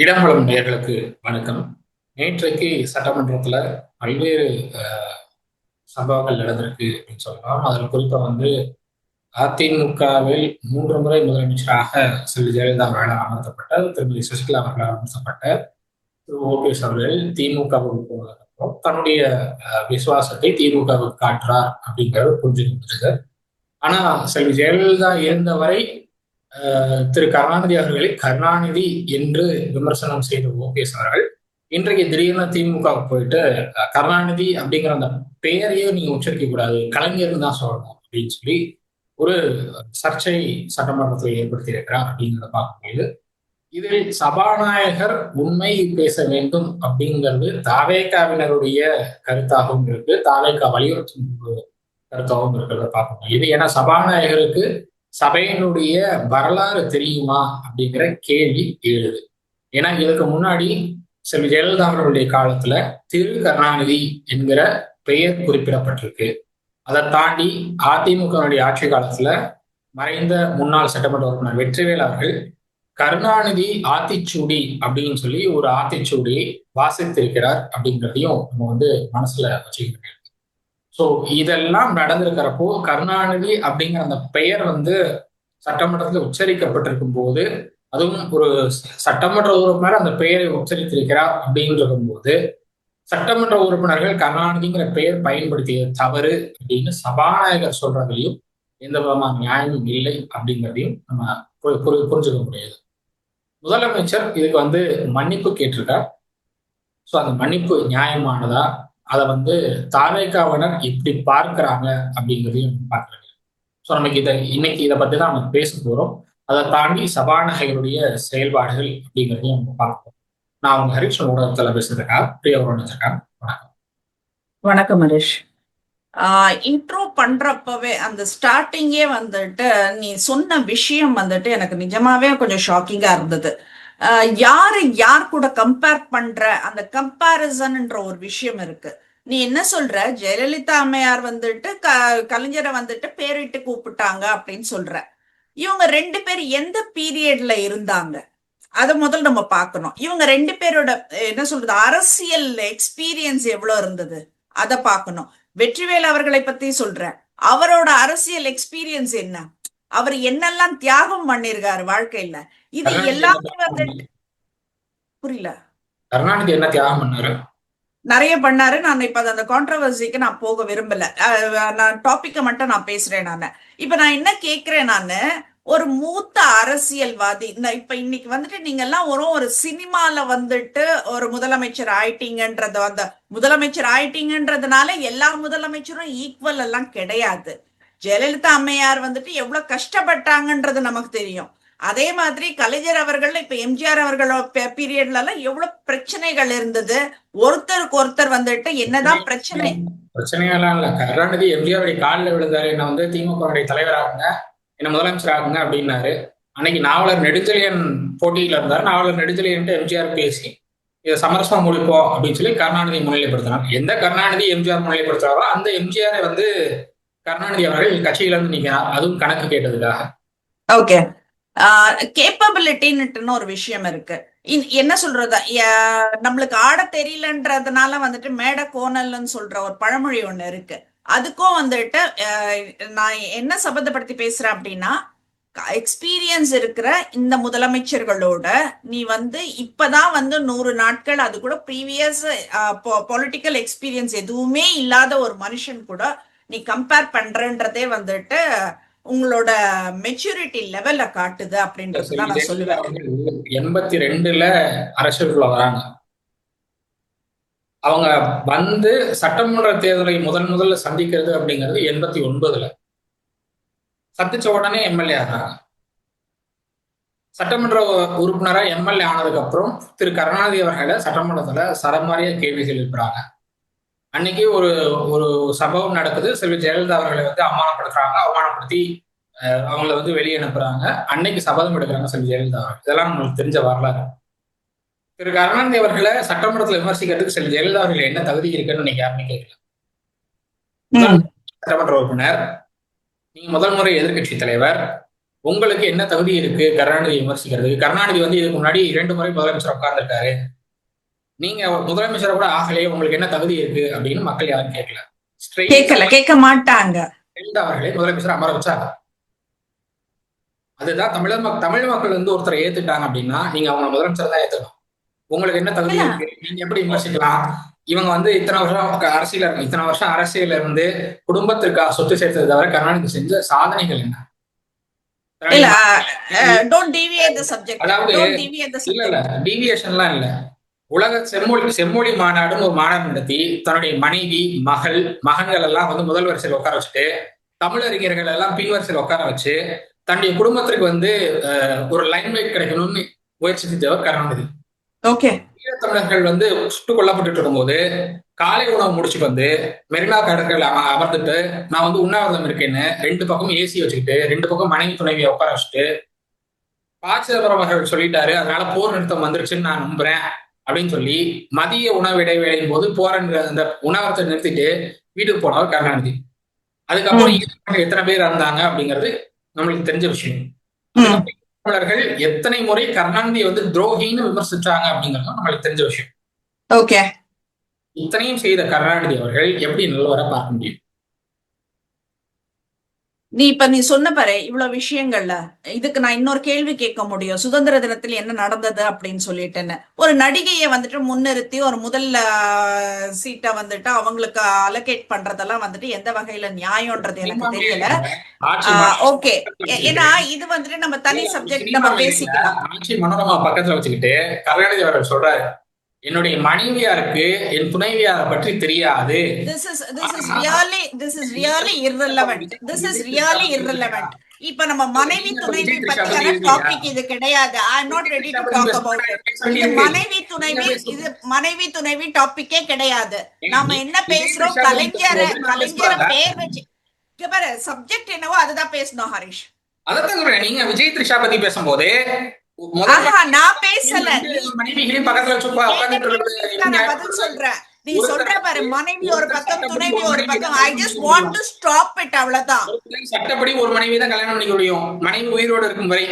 இடம்பலம் நேயர்களுக்கு வணக்கம். நேற்றைக்கு சட்டமன்றத்துல பல்வேறு சம்பவங்கள் நடந்திருக்கு அப்படின்னு சொல்லலாம். அதில் குறிப்பா அதிமுகவில் 3 முறை முதலமைச்சராக செல்வி ஜெயலலிதா அவர்களால் அமர்த்தப்பட்ட திருமதி சசிகலா அவர்களால் அமர்த்தப்பட்ட திரு ஓபிஎஸ் அவர்கள் திமுகவுக்கு போனதுக்கப்புறம் தன்னுடைய விசுவாசத்தை திமுகவுக்கு காட்டுறார் அப்படிங்கிறது புரிஞ்சுக்க முடியுது. ஆனா செல்வி ஜெயலலிதா இருந்தவரை திரு கருணாநிதி அவர்களை கருணாநிதி என்று விமர்சனம் செய்த ஓபிஎஸ் அவர்கள் இன்றைக்கு திடீர்னு திமுக போயிட்டு கருணாநிதி அப்படிங்கிற அந்த பெயரையே நீங்க உச்சரிக்க கூடாது, கலைஞர்னு தான் சொல்லணும் அப்படின்னு சொல்லி ஒரு சர்ச்சை சட்டமன்றத்தில் ஏற்படுத்தி இருக்கிறார் அப்படிங்கிறத பார்க்க முடியுது. இதில் சபாநாயகர் உண்மை பேச வேண்டும் அப்படிங்கிறது தாவேகாவினருடைய கருத்தாகவும் இருக்கு, தாவேகா வலியுறுத்தும் கருத்தாகவும் இருக்கிறத பார்க்க முடியுது. ஏன்னா சபாநாயகருக்கு சபையினுடைய வரலாறு தெரியுமா அப்படிங்கிற கேள்வி எழுது. ஏன்னா இதுக்கு முன்னாடி செல்வி ஜெயலலிதா அவர்களுடைய காலத்துல திரு கருணாநிதி என்கிற பெயர் குறிப்பிடப்பட்டிருக்கு. அதை தாண்டி அதிமுகவுடைய ஆட்சி காலத்துல மறைந்த முன்னாள் சட்டமன்ற உறுப்பினர் வெற்றிவேல் அவர்கள் கருணாநிதி ஆத்திச்சூடி அப்படின்னு சொல்லி ஒரு ஆத்திச்சூடியை வாசித்திருக்கிறார் அப்படிங்கிறதையும் நம்ம மனசுல வச்சுக்கிட்டு. ஸோ இதெல்லாம் நடந்திருக்கிறப்போ கருணாநிதி அப்படிங்கிற அந்த பெயர் சட்டமன்றத்தில் உச்சரிக்கப்பட்டிருக்கும் போது, அதுவும் ஒரு சட்டமன்ற உறுப்பினர் அந்த பெயரை உச்சரித்திருக்கிறார் அப்படின்னு போது சட்டமன்ற உறுப்பினர்கள் கருணாநிதிங்கிற பெயர் பயன்படுத்திய தவறு அப்படின்னு சபாநாயகர் சொல்றதுலையும் எந்த விதமான நியாயமும் இல்லை அப்படிங்கிறதையும் நம்ம புரிஞ்சுக்க முடியாது. முதலமைச்சர் இதுக்கு மன்னிப்பு கேட்டிருக்கார். ஸோ அந்த மன்னிப்பு நியாயமானதா, அதை தாவேகாவினர் இப்படி பார்க்கிறாங்க அப்படிங்கிறதையும் பார்க்கறாங்க. ஸோ நமக்கு இன்னைக்கு இதை பத்தி தான் நம்ம பேச போறோம். அதை தாண்டி சபாநாயகருடைய செயல்பாடுகள் அப்படிங்கிறதையும் நம்ம பார்ப்போம். நான் அவங்க ஹரிஷ் ஊடகத்துல பேசுறதுக்காக பிரியவரோட வணக்கம். வணக்கம் ஹரிஷ். இன்ட்ரோ பண்றப்பவே அந்த ஸ்டார்டிங்கே நீ சொன்ன விஷயம் எனக்கு நிஜமாவே கொஞ்சம் ஷாக்கிங்கா இருந்தது. யாரு யார் கூட கம்பேர் பண்ற அந்த கம்பேரிசன்ன்ற ஒரு விஷயம் இருக்கு. நீ என்ன சொல்ற, ஜெயலலிதா அம்மையார் கலைஞரை பேரிட்டு கூப்பிட்டாங்க அப்படின்னு சொல்ற. இவங்க 2 பேர் எந்த பீரியட்ல இருந்தாங்க அத முதல்ல நம்ம பார்க்கணும். இவங்க 2 பேரோட என்ன சொல்றது அரசியல் எக்ஸ்பீரியன்ஸ் எவ்வளவு இருந்தது அத பார்க்கணும். வெற்றிவேல் அவர்களை பத்தி சொல்றேன், அவரோட அரசியல் எக்ஸ்பீரியன்ஸ் என்ன, அவர் என்னெல்லாம் தியாகம் பண்ணிருக்காரு வாழ்க்கையில, இது எல்லாமே புரியல. கருணாநிதி என்ன தியாகம் பண்ணாரு? நிறைய பண்ணாரு. நான் இப்ப அந்த கான்ட்ரவர்சிக்கு நான் போக விரும்பல. நான் டாபிக்க மட்டும் நான் பேசுறேன். இப்ப நான் என்ன கேக்குறேன், ஒரு மூத்த அரசியல்வாதி இப்ப இன்னைக்கு நீங்க எல்லாம் ஒரு சினிமால ஒரு முதலமைச்சர் ஆயிட்டீங்கன்றது, அந்த முதலமைச்சர் ஆயிட்டீங்கன்றதுனால எல்லா முதலமைச்சரும் ஈக்குவல் எல்லாம் கிடையாது. ஜெயலலிதா அம்மையார் எவ்வளவு கஷ்டப்பட்டாங்கன்றது நமக்கு தெரியும். அதே மாதிரி கலைஞர் அவர்கள் இப்ப எம்ஜிஆர் அவர்களோட பீரியட்ல எல்லாம் எவ்வளவு பிரச்சனைகள் இருந்தது. ஒருத்தருக்கு ஒருத்தர் என்னதான் பிரச்சனைகள்லாம் இல்ல. கருணாநிதி எம்ஜிஆருடைய காலில் விழுந்தாரு, என்ன திமுக தலைவராகுங்க, என்ன முதலமைச்சர் ஆகுங்க அப்படின்னாரு. அன்னைக்கு நாவலர் நெடுஞ்செழியன் போட்டியில இருந்தாரு. நாவலர் நெடுஞ்செழியன் எம்ஜிஆர் பேசி இதை சமரசமா முடிப்போம் அப்படின்னு சொல்லி கருணாநிதி முன்னிலைப்படுத்தினார். எந்த கருணாநிதி எம்ஜிஆர் முன்னிலைப்படுத்துறாரோ அந்த எம்ஜிஆரை கருணாநிதி அவர்கள் கட்சியில இருந்து நீக்கிறார், அதுவும் கணக்கு கேட்டதுக்காக. ஓகே, கேப்பபிலிட்டின்னு ஒரு விஷயம் இருக்கு. என்ன சொல்றது, நம்மளுக்கு ஆட தெரியலன்றதுனால மேட கோணல்னு சொல்ற ஒரு பழமொழி ஒண்ணு இருக்கு. அதுக்கும் நான் என்ன சபதப்படுத்தி பேசுறேன் அப்படின்னா, எக்ஸ்பீரியன்ஸ் இருக்கிற இந்த முதலமைச்சர்களோட நீ இப்பதான் 100 நாட்கள், அது கூட ப்ரீவியஸ் பொலிட்டிக்கல் எக்ஸ்பீரியன்ஸ் எதுவுமே இல்லாத ஒரு மனுஷன் கூட நீ கம்பேர் பண்றன்றதே உங்களோட மெச்சூரிட்டி லெவல்ல காட்டுது அப்படின்றது தான் நான் சொல்லுவேன். 82ல அரசியலுக்குள்ள வராங்க. அவங்க சட்டமன்ற தேர்தலை முதல்ல சந்திக்கிறது அப்படிங்கிறது 89ல. சந்திச்ச உடனே எம்எல்ஏ ஆகிறாங்க. சட்டமன்ற உறுப்பினரா எம்எல்ஏ ஆனதுக்கு அப்புறம் திரு கருணாநிதி அவர்களை சட்டமன்றத்துல சரமாரியா கேள்விகள் எழுப்புறாங்க. அன்னைக்கு ஒரு ஒரு சம்பவம் நடக்குது. செல்வி ஜெயலலிதா அவர்களை அவமானப்படுத்துறாங்க. அவமானப்படுத்தி அவங்கள வெளியே அனுப்புறாங்க. அன்னைக்கு சபதம் எடுக்கிறாங்க செல்வி ஜெயலலிதா. இதெல்லாம் நம்மளுக்கு தெரிஞ்ச வரலாறு. திரு கருணாநிதி அவர்களை சட்டமன்றத்தில் விமர்சிக்கிறதுக்கு செல்வி ஜெயலலிதா அவர்கள் என்ன தகுதி இருக்குன்னு நீங்க யாருமே கேட்கல. சட்டமன்ற உறுப்பினர், நீங்க முதல் முறை எதிர்கட்சி தலைவர், உங்களுக்கு என்ன தகுதி இருக்கு கருணாநிதி விமர்சிக்கிறதுக்கு? கருணாநிதி வந்து இதுக்கு முன்னாடி 2 முறை முதலமைச்சர் உட்கார்ந்துருக்காரு. நீங்க முதலமைச்சர் கூட ஆகலையே, உங்களுக்கு என்ன தகுதி இருக்கு அப்படின்னு மக்கள் யாரும் கேட்கல. ஸ்ட்ரெயிட்டா கேட்க மாட்டாங்க. அவர்களே முதலமைச்சர் அமர வச்சாங்க. அதுதான் தமிழ் மக்கள் வந்து ஒருத்தரை ஏத்துட்டாங்க அப்படின்னா நீங்க அவங்க முதலமைச்சர் தான் ஏத்துக்கணும். உங்களுக்கு என்ன தகுதி இருக்கு, நீங்க எப்படி விமர்சிக்கலாம்? இவங்க வந்து இத்தனை வருஷம் அரசியல இருந்து குடும்பத்திற்காக சொத்து சேர்த்தது தவிர கருணாநிதி செஞ்ச சாதனைகள் என்ன? இல்ல, don't deviate the subject. அதாவது Don't deviate the subject. இல்ல டீவியேஷன்லாம் இல்ல. உலக செம்மொழி மாநாடுன்னு ஒரு மாநாடு நடத்தி தன்னுடைய மனைவி, மகன்கள் எல்லாம் வந்து முதல் வரிசையில் உட்கார வச்சுட்டு, தமிழறிஞர்கள் எல்லாம் பின் வரிசையில் உட்கார வச்சு தன்னுடைய குடும்பத்திற்கு வந்து ஒரு லைன் லைட் கிடைக்கணும்னு முயற்சி செஞ்சவர் கருணாநிதி. ஓகே. ஈழத்தமிழர்கள் வந்து சுட்டுக் கொல்லப்பட்டு இருக்கும்போது காலை உணவு முடிச்சுட்டு வந்து மெரினா கடற்கரையில் அமர்ந்துட்டு நான் வந்து உண்ணாவிரதம் இருக்கேன்னு 2 பக்கம் ஏசி வச்சுக்கிட்டு 2 பக்கம் மனைவி துணைவியை உட்கார வச்சுட்டு சிதம்பரம் அவர்கள் சொல்லிட்டாரு, அதனால போர் நிறுத்தம் வந்துருச்சுன்னு நான் நம்புறேன் அப்படின்னு சொல்லி மதிய உணவு இடைவேளையின் போது அந்த உணவகத்தை நிறுத்திட்டு வீட்டுக்கு போனவர் கருணாநிதி. அதுக்கப்புறம் எத்தனை பேர் இருந்தாங்க அப்படிங்கிறது நம்மளுக்கு தெரிஞ்ச விஷயம். தமிழர்கள் எத்தனை முறை கருணாநிதி வந்து துரோகின்னு விமர்சிச்சாங்க அப்படிங்கிறது நம்மளுக்கு தெரிஞ்ச விஷயம். ஓகே. இத்தனையும் செய்த கருணாநிதி அவர்கள் எப்படி நல்லவரை பார்க்க முடியும்? நீ சொன்ன பாரு இவ்வளவு விஷயங்கள்ல, இதுக்கு நான் இன்னொரு கேள்வி கேட்க முடியும். சுதந்திர தினத்தில் என்ன நடந்தது அப்படின்னு சொல்லிட்டுன்னு ஒரு நடிகையை வந்துட்டு முன்னிறுத்தி ஒரு முதல் சீட்டை வந்துட்டு அவங்களுக்கு அலோகேட் பண்றதெல்லாம் வந்துட்டு எந்த வகையில நியாயம்ன்றது எனக்கு தெரியல. ஓகே, ஏன்னா இது வந்துட்டு நம்ம தனி சப்ஜெக்ட் நம்ம பேசிக்கலாம். ஆட்சி மனோரமா பக்கத்துல வச்சுக்கிட்டு கருணாநிதி அவர்கள் சொல்றாரு, என்னுடைய மனைவியாருக்கு என் துணைவியாரை பற்றி தெரியாது. This is really irrelevant. இப்ப நம்ம மனைவி துணைவி பத்தியான டாபிக் இது கிடையாது. I am not ready to talk about it. இது மனைவி துணைவி டாபிக்கே கிடையாது. நாம என்ன பேசுறோம், கலைஞரை பேர் வச்சு சப்ஜெக்ட் என்னவோ அதுதான் பேசணும் ஹரிஷ். அதான் நீங்க விஜய் த்ரிஷா பத்தி பேசும்போது நான் பேசல, பதில் சொல்றேன். நீ சொல்ற பாரு, மனைவி ஒரு பக்கம் துணைவி ஒரு பக்கம். I just want to stop it, அவ்வளவுதான். சட்டப்படி ஒரு மனைவி தான் கல்யாணம் பண்ணிக்க முடியும், மனைவி உயிரோடு இருக்கும் வரை.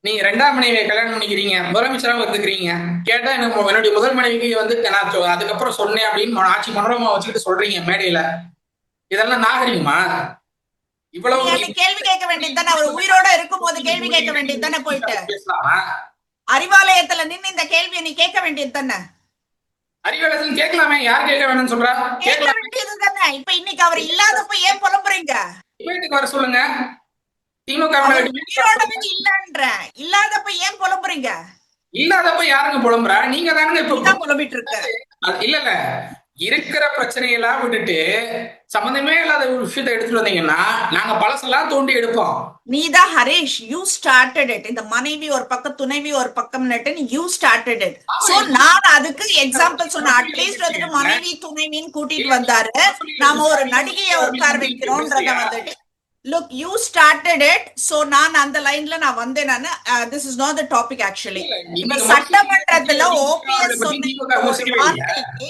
நீங்க 2ஆம் மனைவியை கல்யாணம் பண்ணிக்கிறீங்க, முதலமைச்சராக வந்துக்கிறீங்க. கேட்டா என்னுடைய முதல் மனைவிக்கு வந்து நான் அதுக்கப்புறம் சொன்னேன் அப்படின்னு ஆட்சி மனோரமா வச்சுக்கிட்டு சொல்றீங்க மேடையில. இதெல்லாம் நாகரிகமா? இவ்வளவு கேள்வி கேட்க வேண்டியது தானே, அவர் உயிரோட இருக்கும் போது கேள்வி கேட்க வேண்டியது தானே, போயிட்டு அறிவாலயத்துல நின்று இந்த கேள்வியை நீ கேட்க வேண்டியது தானே. அறிவாலயத்துல கேட்கலாமே, யார் கேட்க வேணும்னு சொல்றா? கேட்க வேண்டியது தானே. இப்ப இன்னைக்கு அவர் இல்லாதப்ப ஏன் புலம்புறீங்க? வீட்டுக்கு வர சொல்லுங்க. திமுக இல்லாதப்ப ஏன் புலம்புறீங்க? இல்லாதப்ப யாருங்க புலம்புறா? நீங்க தானுங்க இப்ப புலம்பிட்டு இருக்க. இல்ல இருக்கிற பிரச்சனையெல்லாம் விட்டுட்டு சம்பந்தமே இல்லாத ஒரு விஷயத்தை எடுத்துட்டு வந்தீங்கன்னா நாங்க பழசெல்லாம் தோண்டி எடுப்போம். நீதான் ஹரிஷ், யூ ஸ்டார்டட் இட். இந்த மனைவி ஒரு பக்கம் துணைவி ஒரு பக்கம் யூ ஸ்டார்டட் இட். சோ நான் அதுக்கு எக்ஸாம்பிள் சொன்னேன். அட்லீஸ்ட் வந்துட்டு மனைவி துணைவின்னு கூட்டிட்டு வந்தாரு, நாம ஒரு நடிகையை உட்கார வைக்கிறோம்ன்றத வந்துட்டு look, you started it. So நான் அந்த லைன்ல நான் வந்தேன். நான் this is not the topic actually. இந்த சட்டமன்றத்துல ஓபிஎஸ் சொன்ன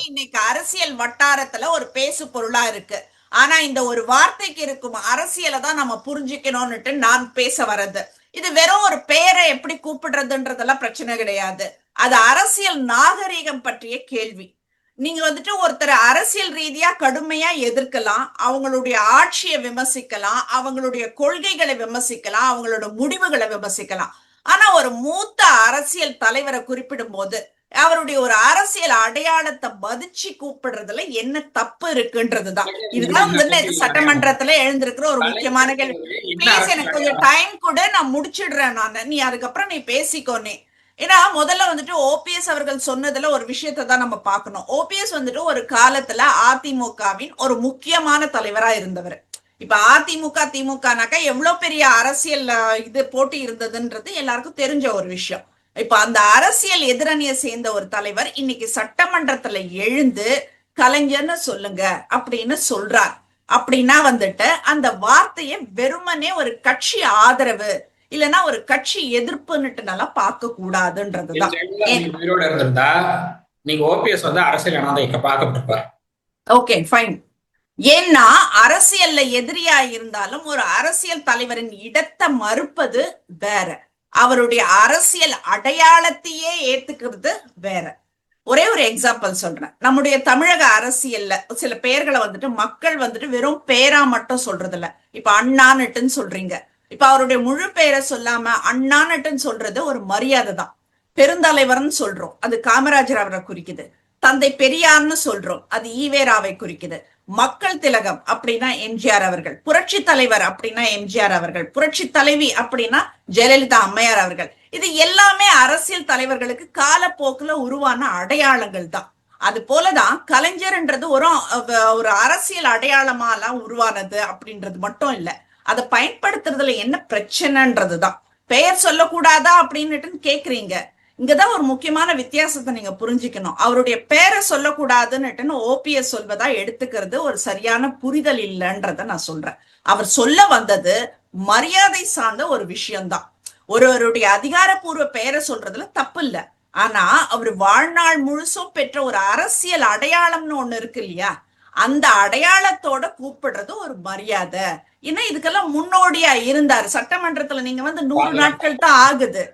இன்னைக்கு அரசியல் வட்டாரத்துல ஒரு பேசு பொருளா இருக்கு. ஆனா இந்த ஒரு வார்த்தைக்கு இருக்கும் அரசியலை தான் நம்ம புரிஞ்சுக்கணும்னுட்டு நான் பேச வர்றது. இது வெறும் ஒரு பேரை எப்படி கூப்பிடுறதுன்றதெல்லாம் பிரச்சனை கிடையாது. அது அரசியல் நாகரீகம் பற்றிய கேள்வி. நீங்க வந்துட்டு ஒருத்தர் அரசியல் ரீதியா கடுமையா எதிர்க்கலாம், அவங்களுடைய ஆட்சியை விமர்சிக்கலாம், அவங்களுடைய கொள்கைகளை விமர்சிக்கலாம், அவங்களோட முடிவுகளை விமர்சிக்கலாம். ஆனா ஒரு மூத்த அரசியல் தலைவரை குறிப்பிடும் போது அவருடைய ஒரு அரசியல் அடையாளத்தை மதிச்சு கூப்பிடுறதுல என்ன தப்பு இருக்குன்றதுதான். இதுதான் வந்து சட்டமன்றத்துல எழுந்திருக்கிற ஒரு முக்கியமான கேள்வி. பிளீஸ் எனக்கு கொஞ்சம் டைம் கூட, நான் முடிச்சிடுறேன் நான், நீ அதுக்கப்புறம் நீ பேசிக்கோனே. ஏன்னா முதல்ல வந்துட்டு ஓபிஎஸ் அவர்கள் சொன்னதுல ஒரு விஷயத்தை தான் நம்ம பார்க்கணும். ஓபிஎஸ் வந்துட்டு ஒரு காலத்துல அதிமுகவின் ஒரு முக்கியமான தலைவரா இருந்தவர். இப்ப அதிமுக திமுகனாக்கா எவ்வளவு பெரிய அரசியல் இது போட்டி இருந்ததுன்றது எல்லாருக்கும் தெரிஞ்ச ஒரு விஷயம். இப்ப அந்த அரசியல் எதிரணியை சேர்ந்த ஒரு தலைவர் இன்னைக்கு சட்டமன்றத்துல எழுந்து கலைஞர்னு சொல்லுங்க அப்படின்னு சொல்றார். அப்படின்னா வந்துட்டு அந்த வார்த்தையை வெறுமனே ஒரு கட்சி ஆதரவு இல்லன்னா ஒரு கட்சி எதிர்ப்புன்னுட்டு நல்லா பார்க்க கூடாதுன்றதுதான். உயிரோட இருந்திருந்தா நீங்க ஓபிஎஸ் வந்து அரசியல் அனாதை பார்க்கப்பட்டிருப்பார். Okay fine. ஏன்னா அரசியல்ல எதிரியா இருந்தாலும் ஒரு அரசியல் தலைவரின் இடத்தை மறுப்பது வேற, அவருடைய அரசியல் அடையாளத்தையே ஏத்துக்கிறது வேற. ஒரே ஒரு எக்ஸாம்பிள் சொல்றேன். நம்முடைய தமிழக அரசியல்ல சில பெயர்களை வந்துட்டு மக்கள் வந்துட்டு வெறும் பேரா மட்டும் சொல்றது இல்ல. இப்ப அண்ணான்னுட்டுன்னு சொல்றீங்க. இப்ப அவருடைய முழு பெயரை சொல்லாம அண்ணான்னுட்டுன்னு சொல்றது ஒரு மரியாதை தான். பெருந்தலைவர்னு சொல்றோம், அது காமராஜர் அவரை குறிக்குது. தந்தை பெரியார்னு சொல்றோம், அது ஈவேராவை குறிக்குது. மக்கள் திலகம் அப்படின்னா எம்ஜிஆர் அவர்கள், புரட்சி தலைவர் அப்படின்னா எம்ஜிஆர் அவர்கள், புரட்சி தலைவி அப்படின்னா ஜெயலலிதா அம்மையார் அவர்கள். இது எல்லாமே அரசியல் தலைவர்களுக்கு காலப்போக்குல உருவான அடையாளங்கள் தான். அது போலதான் கலைஞர்ன்றது ஒரு அரசியல் அடையாளமாலாம் உருவானது அப்படின்றது மட்டும் இல்ல. அதை பயன்படுத்துறதுல என்ன பிரச்சனைன்றதுதான். பெயர் சொல்லக்கூடாதா அப்படின்னுட்டு கேக்குறீங்க. இங்கதான் ஒரு முக்கியமான வித்தியாசத்தை நீங்க புரிஞ்சுக்கணும். அவருடைய பேரை சொல்லக்கூடாதுன்னுட்டு ஓபிஎஸ் சொல்வதா எடுத்துக்கிறது ஒரு சரியான புரிதல் இல்லைன்றத நான் சொல்றேன். அவர் சொல்ல வந்தது மரியாதை சார்ந்த ஒரு விஷயம்தான். ஒருவருடைய அதிகாரப்பூர்வ பெயரை சொல்றதுல தப்பு இல்ல. ஆனா அவர் வாழ்நாள் முழுசும் பெற்ற ஒரு அரசியல் அடையாளம்னு ஒண்ணு இருக்கு இல்லையா, அந்த அடையாளத்தோட கூப்பிடுறது ஒரு மரியாதை. ஏன்னா இதுக்கெல்லாம் முன்னோடியா இருந்தாரு. சட்டமன்றத்துல நீங்க 100 நாட்கள் தான் ஆகுது.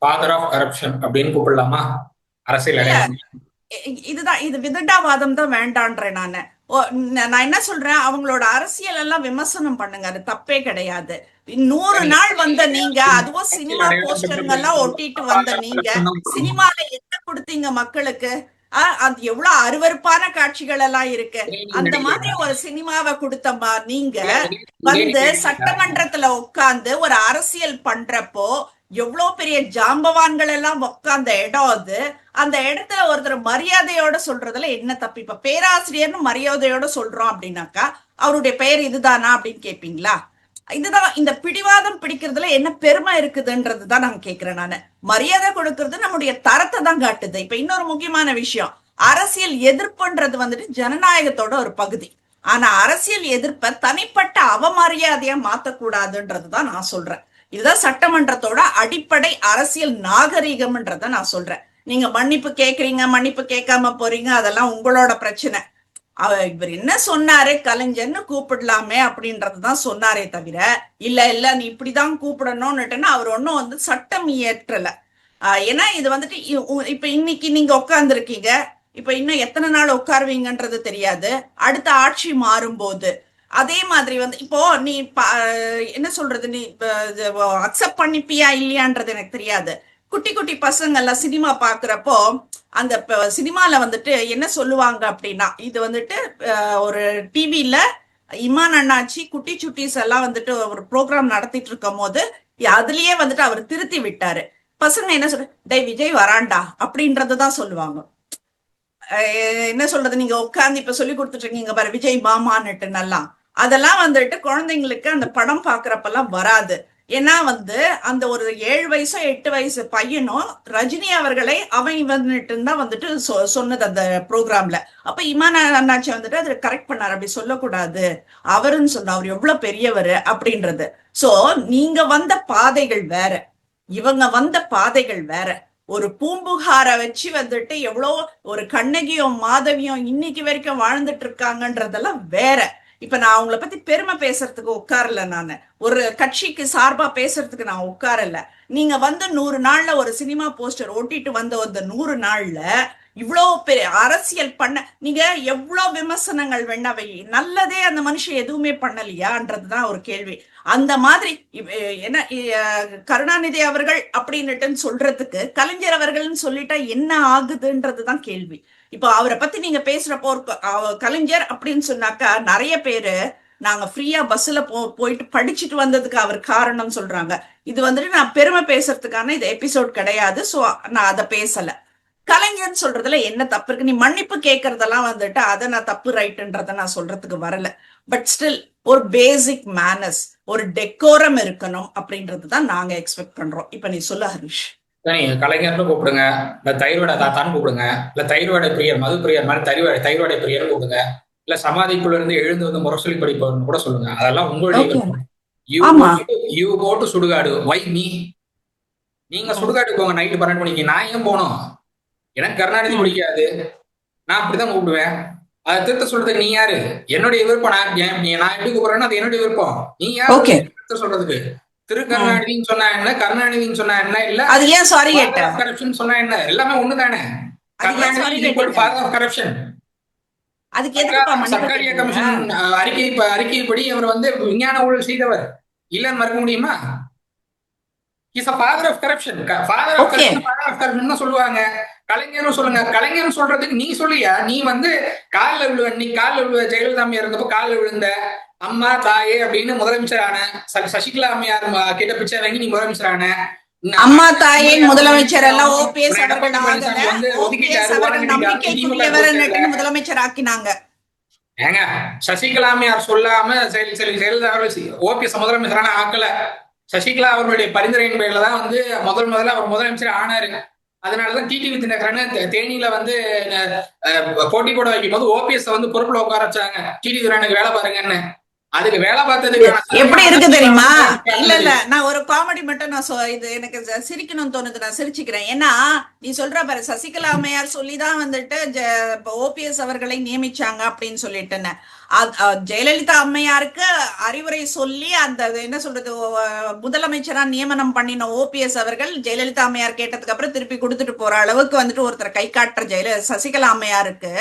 ஃபாதர் ஆஃப் கரப்ஷன் அப்படின்னு கூப்பிடலாமா அரசியல் அடையாளம்? இதுதான், இது விதண்டாவாதம் தான் வேண்டான்றேன் நானு. நான் என்ன சொல்றேன், அவங்களோட அரசியல் எல்லாம் விமர்சனம் பண்ணுங்க, அது தப்பே கிடையாது. 100 நாள் வந்த நீங்க, அதுவும் சினிமா போஸ்டருங்க எல்லாம் ஒட்டிட்டு வந்த நீங்க, சினிமால என்ன கொடுத்தீங்க மக்களுக்கு? அது எவ்வளவு அருவருப்பான காட்சிகள் எல்லாம் இருக்கு. அந்த மாதிரி ஒரு சினிமாவை கொடுத்தமா நீங்க சட்டமன்றத்துல உட்கார்ந்து ஒரு அரசியல் பண்றப்போ எவ்வளவு பெரிய ஜாம்பவான்கள் எல்லாம் உட்கார்ந்த இடம் அது. அந்த இடத்துல ஒருத்தர் மரியாதையோட சொல்றதுல என்ன தப்பு? இப்ப பேராசிரியர்னு மரியாதையோட சொல்றோம் அப்படின்னாக்கா அவருடைய பெயர் இதுதானா அப்படின்னு கேட்பீங்களா? இதுதான் இந்த பிடிவாதம் பிடிக்கிறதுல என்ன பெருமை இருக்குதுன்றதுதான் நான் கேட்கிறேன். நானு மரியாதை கொடுக்கறது நம்முடைய தரத்தை தான் காட்டுது. இப்ப இன்னொரு முக்கியமான விஷயம், அரசியல் எதிர்ப்புன்றது ஜனநாயகத்தோட ஒரு பகுதி. ஆனா அரசியல் எதிர்ப்பை தனிப்பட்ட அவமரியாதையா மாத்தக்கூடாதுன்றதுதான் நான் சொல்றேன். இதுதான் சட்டமன்றத்தோட அடிப்படை அரசியல் நாகரீகம்ன்றத நான் சொல்றேன். நீங்க மன்னிப்பு கேக்குறீங்க, மன்னிப்பு கேட்காம போறீங்க, அதெல்லாம் உங்களோட பிரச்சனை. இவர் என்ன சொன்னாரு, கலைஞர்னு கூப்பிடலாமே அப்படின்றதுதான் சொன்னாரே தவிர இல்ல நீ இப்படிதான் கூப்பிடணும்னுட்டுன்னா அவர் ஒன்னும் சட்டம் இயற்றல. ஏன்னா இது இப்ப இன்னைக்கு நீங்க உட்கார்ந்து இருக்கீங்க, இப்ப இன்னும் எத்தனை நாள் உட்காருவீங்கன்றது தெரியாது. அடுத்த ஆட்சி மாறும்போது அதே மாதிரி இப்போ நீ என்ன சொல்றது, நீ அக்செப்ட் பண்ணிப்பியா இல்லையான்றது எனக்கு தெரியாது. குட்டி குட்டி பசங்க எல்லாம் சினிமா பாக்குறப்போ அந்த சினிமால என்ன சொல்லுவாங்க அப்படின்னா, இது ஒரு டிவில இமான் அண்ணாச்சி குட்டி சுட்டீஸ் எல்லாம் ஒரு ப்ரோக்ராம் நடத்திட்டு இருக்கும் போது அதுலயே அவர் திருத்தி விட்டாரு. பசங்க என்ன சொல்ற, டே விஜய் வராண்டா அப்படின்றதுதான் சொல்லுவாங்க. என்ன சொல்றது, நீங்க உட்கார்ந்து இப்ப சொல்லி கொடுத்துட்டு இருக்கீங்க பாரு விஜய் மாமான்னுட்டு நல்லா, அதெல்லாம் குழந்தைங்களுக்கு அந்த படம் பாக்குறப்பெல்லாம் வராது. ஏன்னா அந்த ஒரு 7 வயசோ 8 வயசு பையனும் ரஜினி அவர்களை அவன் தான் சொன்னது அந்த ப்ரோக்ராம்ல. அப்ப இமான் அண்ணாச்சி அதை கரெக்ட் பண்ணாரு, அப்படி சொல்லக்கூடாது அவருன்னு சொன்ன, அவர் எவ்வளவு பெரியவர் அப்படின்றது. சோ நீங்க வந்த பாதைகள் வேற, இவங்க வந்த பாதைகள் வேற. ஒரு பூம்புகார வச்சு எவ்வளோ ஒரு கண்ணகியும் மாதவியும் இன்னைக்கு வரைக்கும் வாழ்ந்துட்டு இருக்காங்கன்றதெல்லாம் வேற. இப்ப நான் அவங்கள பத்தி பெருமை பேசுறதுக்கு உட்காரல, நானு ஒரு கட்சிக்கு சார்பா பேசுறதுக்கு நான் உட்காரல. நீங்க 100 நாள்ல ஒரு சினிமா போஸ்டர் ஓட்டிட்டு வந்த அந்த 100 நாள்ல இவ்வளவு பெரிய அரசியல் பண்ண நீங்க எவ்வளவு விமர்சனங்கள் வேணாவை, நல்லதே அந்த மனுஷன் எதுவுமே பண்ணலையான்றதுதான் ஒரு கேள்வி. அந்த மாதிரி என்ன கருணாநிதி அவர்கள் அப்படின்னுட்டு சொல்றதுக்கு கலைஞர் அவர்கள்னு சொல்லிட்டா என்ன ஆகுதுன்றதுதான் கேள்வி. இப்போ அவரை பத்தி நீங்க பேசுறப்போ கலைஞர் அப்படின்னு சொன்னாக்கா நிறைய பேரு நாங்க ஃப்ரீயா பஸ்ல போயிட்டு படிச்சுட்டு வந்ததுக்கு அவர் காரணம் சொல்றாங்க. இது நான் பெருமை பேசுறதுக்கான இது எபிசோட் கிடையாது. சோ நான் அதை பேசல. கலைஞர்னு சொல்றதுல என்ன தப்பு இருக்கு? நீ மன்னிப்பு கேட்கறதெல்லாம் அதை நான் தப்பு ரைட்டுன்றத நான் சொல்றதுக்கு வரல. பட் ஸ்டில் ஒரு பேசிக் மேனஸ், ஒரு டெக்கோரம் இருக்கணும் அப்படின்றதுதான் நாங்க எக்ஸ்பெக்ட் பண்றோம். இப்ப நீ சொல்ல ஹரிஷ். நீங்க கலைஞர்னு கூப்பிடுங்க, இல்ல தைரோட தாத்தான்னு கூப்பிடுங்க, இல்ல தைரோட பிரியர் மது பிரியர் மாதிரி தைரோட பிரியர்னு கூப்பிடுங்க, இல்ல சமாதிக்குள்ள இருந்து எழுந்து முரசொலி படிப்பவர்னு கூட சொல்லுங்க. அதெல்லாம் உங்களுடைய யூ கோ டு சுடுகாடு, வை மீ? நீங்க சுடுகாட்டுக்கு போங்க நைட்டு 12 மணிக்கு. நான் ஏன் போனோம்? எனக்கு கருணாநிதி பிடிக்காது, நான் அப்படிதான் கூப்பிடுவேன். அதை திருத்த சொல்றதுக்கு நீ யாரு? என்னுடைய விருப்பம். நான் எப்படி கூப்பிடுறேன்னா அது என்னுடைய விருப்பம். நீ யாரு திருத்த சொல்றதுக்கு? திரு கருணாநிதினு சொன்னா என்ன, கருணாநிதினு சொன்னா என்ன, இல்ல அது ஏன் சாரி கேட்ட கரப்ஷன் சொன்னா என்ன, எல்லாமே ஒண்ணுதானே. Karunanidhi father of corruption. அதுக்கு எதுக்கு சர்க்காரிய கமிஷன் அறிக்கைப்படி அவர் வந்து விஞ்ஞான ஊழல் செய்தவர் இல்லன்னு மறக்க முடியுமா? Is a father of corruption. father of corruption தான் சொல்லுவாங்க. கலைஞரும் சொல்லுங்க. கலைஞர் சொல்றதுக்கு நீ சொல்லியா? நீ வந்து காலில் விழுவ, நீ காலில் விழுவ, ஜெயலலிதா அம்மையார் இருந்தப்போ காலில் விழுந்த அம்மா தாயே அப்படின்னு முதலமைச்சர் ஆன, சசிகலா அம்மையார் கிட்ட பிச்சை வாங்கி நீ முதலமைச்சர் ஆன, அம்மா தாயே முதலமைச்சர் எல்லாம் ஓபிஎஸ் அவர்கள் நம்பிக்கைக்குரியவர் முதலமைச்சர் ஆக்கினாங்க. ஏங்க சசிகலா அம்மையார் சொல்லாம ஜெயலலிதா அவர்கள் ஓபிஎஸ் முதலமைச்சரான ஆக்கல. சசிகலா அவர்களுடைய பரிந்துரையின் பேர்ல தான் வந்து முதல்ல அவர் முதலமைச்சர் ஆனாரு. அதனாலதான் டிடிவி தினகரன் தேனியில வந்து போட்டி போட வைக்கும் போது ஓபிஎஸ் வந்து பொறுப்புல உட்கார வச்சாங்க. டிடிவி தினகரனுக்கு வேலை பாருங்கன்னு. அதுக்கு வேலை பார்த்ததுக்கு எப்படி இருக்கு தெரியுமா? இல்ல நான் ஒரு காமெடி மட்டும் நான் இது எனக்கு சிரிக்கணும்னு தோணுது, நான் சிரிச்சுக்கிறேன். ஏன்னா நீ சொல்ற பாரு, சசிகலா அம்மையார் சொல்லிதான் வந்துட்டு ஓபிஎஸ் அவர்களை நியமிச்சாங்க அப்படின்னு சொல்லிட்டுன்னு. ஜெயலலிதா அம்மையாருக்கு அறிவுரை சொல்லி அந்த என்ன சொல்றது முதலமைச்சரா நியமனம் பண்ணின ஓபிஎஸ் அவர்கள் ஜெயலலிதா அம்மையார் கேட்டதுக்கு அப்புறம் திருப்பி கொடுத்துட்டு போற அளவுக்கு வந்துட்டு ஒருத்தர் கை காட்டுற சசிகலா அம்மையாருக்கு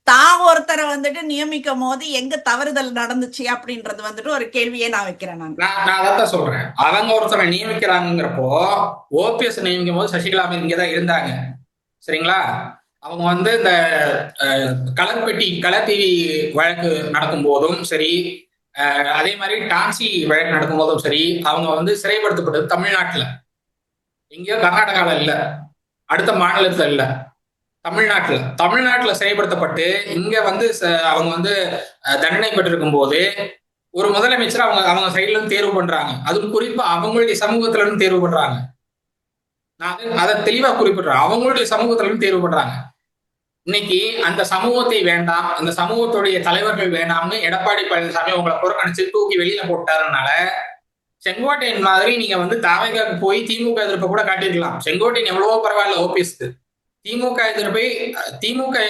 தான் ஒருத்தரை வந்துட்டு நியமிக்கும் போது எங்க தவறுதல் நடந்துச்சு அப்படின்றது வந்துட்டு ஒரு கேள்வியே நான் வைக்கிறேன். நான் அதான் சொல்றேன். அவங்க ஒருத்தரை நியமிக்கிறாங்கிறப்போ ஓபிஎஸ் நியமிக்கும் போது சசிகலா இங்கதான் இருந்தாங்க. சரிங்களா? அவங்க வந்து இந்த கலர் டிவி வழக்கு நடக்கும் போதும் சரி, அதே மாதிரி டான்சி வழக்கு நடக்கும் போதும் சரி, அவங்க வந்து சிறைப்படுத்தப்பட்டது தமிழ்நாட்டுல. எங்கேயோ கர்நாடகால இல்ல, அடுத்த மாநிலத்துல இல்ல, தமிழ்நாட்டுல சிறைப்படுத்தப்பட்டு இங்க வந்து அவங்க வந்து தண்டனை பெற்றிருக்கும் போது ஒரு முதலமைச்சர் அவங்க சைட்ல இருந்து தேர்வு பண்றாங்க. அதுவும் குறிப்பா அவங்களுடைய சமூகத்துல இருந்து தேர்வு பண்றாங்க. நான் அதை தெளிவா குறிப்பிடுறேன். அவங்களுடைய சமூகத்துல இருந்து தேர்வு பண்றாங்க. இன்னைக்கு அந்த சமூகத்தை வேண்டாம், அந்த சமூகத்துடைய தலைவர்கள் வேண்டாம்னு எடப்பாடி பழனிசாமி உங்களை புறக்கணிச்சு தூக்கி வெளியில போட்டாருனால செங்கோட்டையன் மாதிரி நீங்க வந்து தாவேகாக்கு போய் திமுக எதிர்ப்பை கூட காட்டியிருக்கலாம். செங்கோட்டையன் எவ்வளவோ பரவாயில்ல ஓபிஎஸ்க்கு. திமுக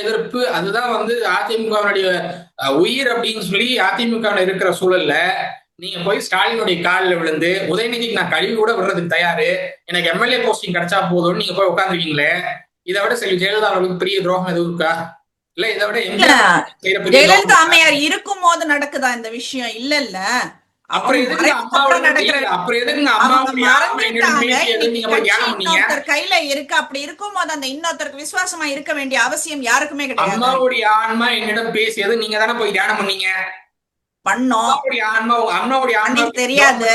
எதிர்ப்பு அதுதான் வந்து அதிமுகவுடைய உயிர் அப்படின்னு சொல்லி அதிமுக இருக்கிற சூழல்ல நீங்க போய் ஸ்டாலினுடைய காலில் விழுந்து உதயநிதிக்கு நான் கழிவு கூட விடுறதுக்கு தயாரு, எனக்கு எம்எல்ஏ போஸ்டிங் கிடைச்சா போதும்னு நீங்க போய் உட்காந்துருக்கீங்களே. இதை விட ஜெயலலிதா அவர்களுக்கு பெரிய துரோகம் எதுவும் இருக்கா? இல்ல இதை விட ஜெயலலிதா அம்மையார் இருக்கும் போது நடக்குதா இந்த விஷயம்? இல்ல இல்ல கையில இருக்கு. அப்படி இருக்கும் போது அந்த இன்னொருத்தருக்கு விசுவாசமா இருக்க வேண்டிய அவசியம் யாருக்குமே கிடையாது. அம்மாவுடைய ஆன்மா என்னிடம் பேசியது நீங்க தானே போய் தியானம் பண்ணீங்க. பண்ணோம். அம்மாவுடைய ஆன்மா தெரியாது.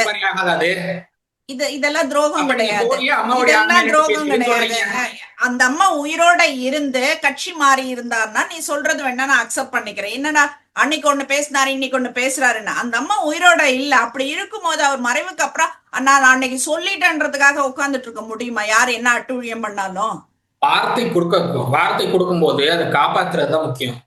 இதெல்லாம் துரோகம் கிடையாது. இதெல்லாம் துரோகம் கிடையாது. அந்த அம்மா உயிரோட இருந்து கட்சி மாறி இருந்தாருன்னா நீ சொல்றது வேணா நான் அக்செப்ட் பண்ணிக்கிறேன். என்னடா அன்னைக்கு ஒண்ணு பேசினாரு இன்னைக்கு ஒண்ணு பேசுறாருன்னா, அந்த அம்மா உயிரோட இல்ல. அப்படி இருக்கும் போது அவர் மறைவுக்கு அப்புறம் நான் அன்னைக்கு சொல்லிட்டேன்றதுக்காக உட்கார்ந்துட்டு இருக்க முடியுமா? யாரு என்ன அட்டூழியம் பண்ணாலும் வார்த்தை கொடுக்கும் போது அதை காப்பாத்துறதுதான் முக்கியம்.